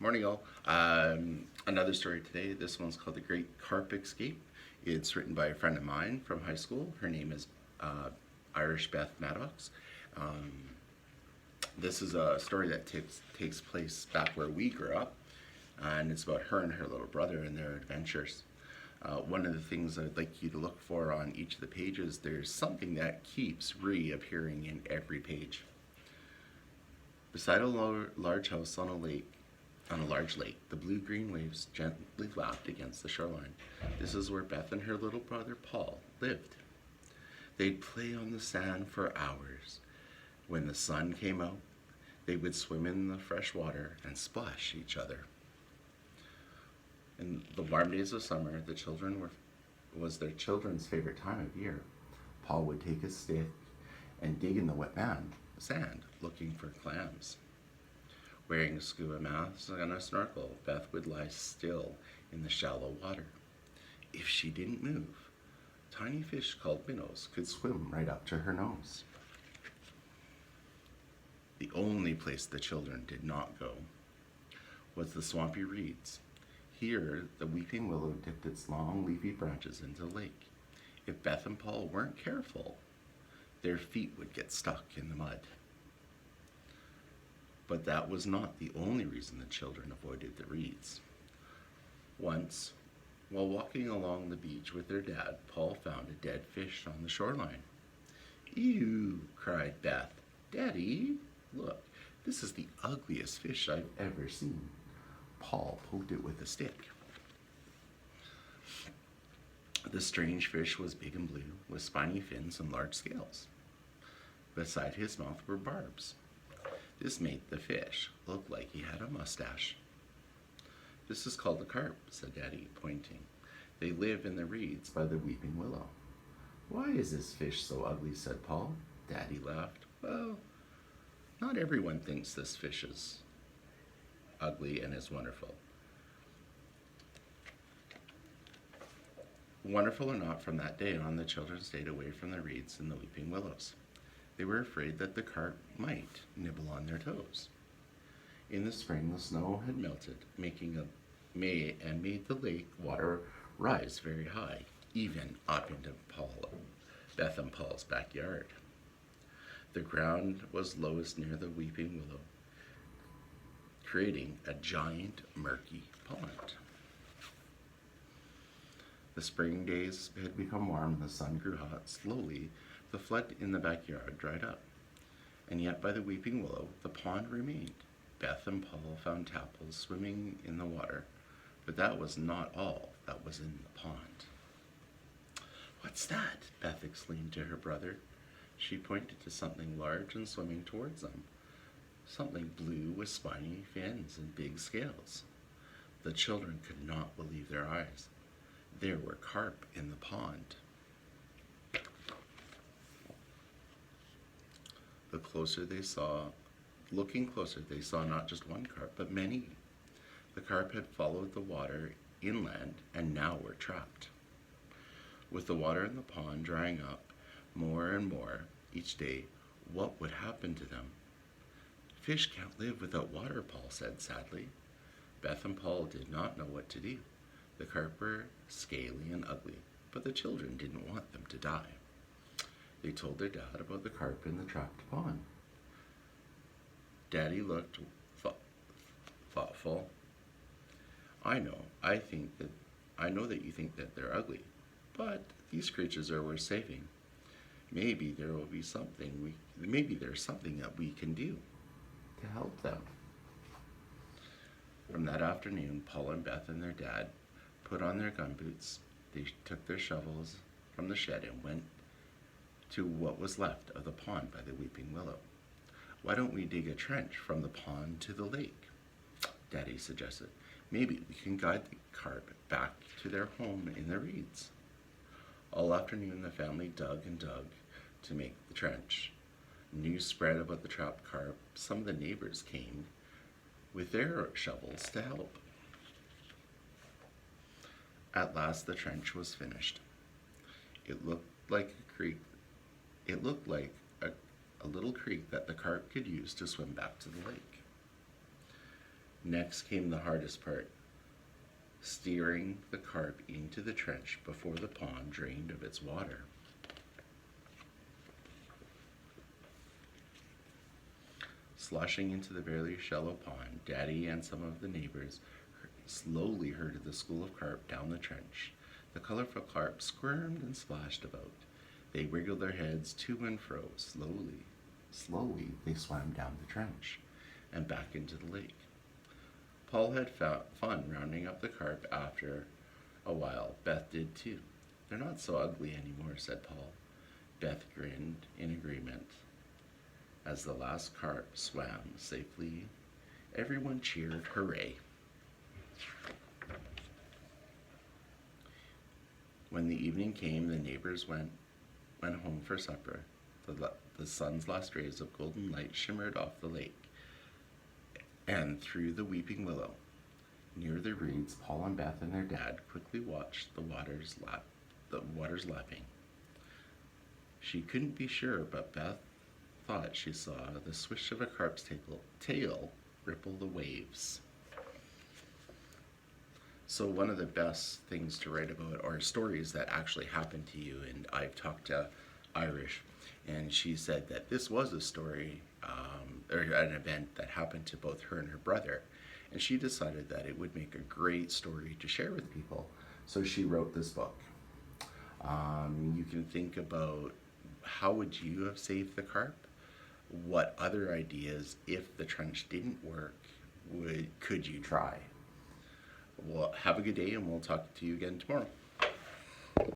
Morning, all. Another story today. This one's called The Great Carp Escape. It's written by a friend of mine from high school. Her name is Irish Beth Maddox. Um, this is a story that takes place back where we grew up, and it's about her and her little brother and their adventures. One of the things I'd like you to look for on each of the pages, there's something that keeps reappearing in every page. Beside a large house on a large lake, the blue-green waves gently lapped against the shoreline. This is where Beth and her little brother Paul lived. They'd play on the sand for hours. When the sun came out, they would swim in the fresh water and splash each other. In the warm days of summer, was their children's favorite time of year. Paul would take his stick and dig in the wet sand, looking for clams. Wearing a scuba mask and a snorkel, Beth would lie still in the shallow water. If she didn't move, tiny fish called minnows could swim right up to her nose. The only place the children did not go was the swampy reeds. Here, the weeping willow dipped its long leafy branches into the lake. If Beth and Paul weren't careful, their feet would get stuck in the mud. But that was not the only reason the children avoided the reeds. Once, while walking along the beach with their dad, Paul found a dead fish on the shoreline. "Ew," cried Beth. "Daddy, look, this is the ugliest fish I've ever seen." Paul poked it with a stick. The strange fish was big and blue, with spiny fins and large scales. Beside his mouth were barbs. This made the fish look like he had a mustache. "This is called a carp," said Daddy, pointing. "They live in the reeds by the weeping willow." "Why is this fish so ugly?" said Paul. Daddy laughed. "Well, not everyone thinks this fish is ugly and is wonderful. Wonderful or not, from that day on, the children stayed away from the reeds and the weeping willows. They were afraid that the carp might nibble on their toes. In the spring, the snow had melted, made the lake water rise very high, even up into Beth and Paul's backyard. The ground was lowest near the weeping willow, creating a giant, murky pond. The spring days had become warm and the sun grew hot. Slowly, the flood in the backyard dried up. And yet by the weeping willow, the pond remained. Beth and Paul found tadpoles swimming in the water, but that was not all that was in the pond. "What's that?" Beth exclaimed to her brother. She pointed to something large and swimming towards them. Something blue with spiny fins and big scales. The children could not believe their eyes. There were carp in the pond. Looking closer, they saw not just one carp, but many. The carp had followed the water inland and now were trapped. With the water in the pond drying up more and more each day, what would happen to them? "Fish can't live without water," Paul said sadly. Beth and Paul did not know what to do. The carp were scaly and ugly, but the children didn't want them to die. They told their dad about the carp in the trapped pond. Daddy looked thoughtful. I know that you think that they're ugly, but these creatures are worth saving. Maybe there's something that we can do to help them." From that afternoon, Paul and Beth and their dad put on their gumboots. They took their shovels from the shed and went to what was left of the pond by the weeping willow. "Why don't we dig a trench from the pond to the lake?" Daddy suggested. "Maybe we can guide the carp back to their home in the reeds." All afternoon, the family dug and dug to make the trench. News spread about the trapped carp. Some of the neighbors came with their shovels to help. At last, the trench was finished. It looked like a little creek that the carp could use to swim back to the lake. Next came the hardest part, steering the carp into the trench before the pond drained of its water. Sloshing into the very shallow pond, Daddy and some of the neighbors slowly herded the school of carp down the trench. The colorful carp squirmed and splashed about. They wriggled their heads to and fro. Slowly, they swam down the trench and back into the lake. Paul had fun rounding up the carp after a while. Beth did too. They're not so ugly anymore, said Paul. Beth grinned in agreement. As the last carp swam safely, everyone cheered hooray. When the evening came, the neighbors went home for supper. The sun's last rays of golden light shimmered off the lake and through the weeping willow. Near the reeds, Paul and Beth and their dad quickly watched the waters lapping. She couldn't be sure, but Beth thought she saw the swish of a carp's tail ripple the waves. So one of the best things to write about are stories that actually happened to you. And I've talked to Irish, and she said that this was a story or an event that happened to both her and her brother. And she decided that it would make a great story to share with people. So she wrote this book. You can think about how would you have saved the carp? What other ideas, if the trench didn't work, could you try? Well, have a good day, and we'll talk to you again tomorrow.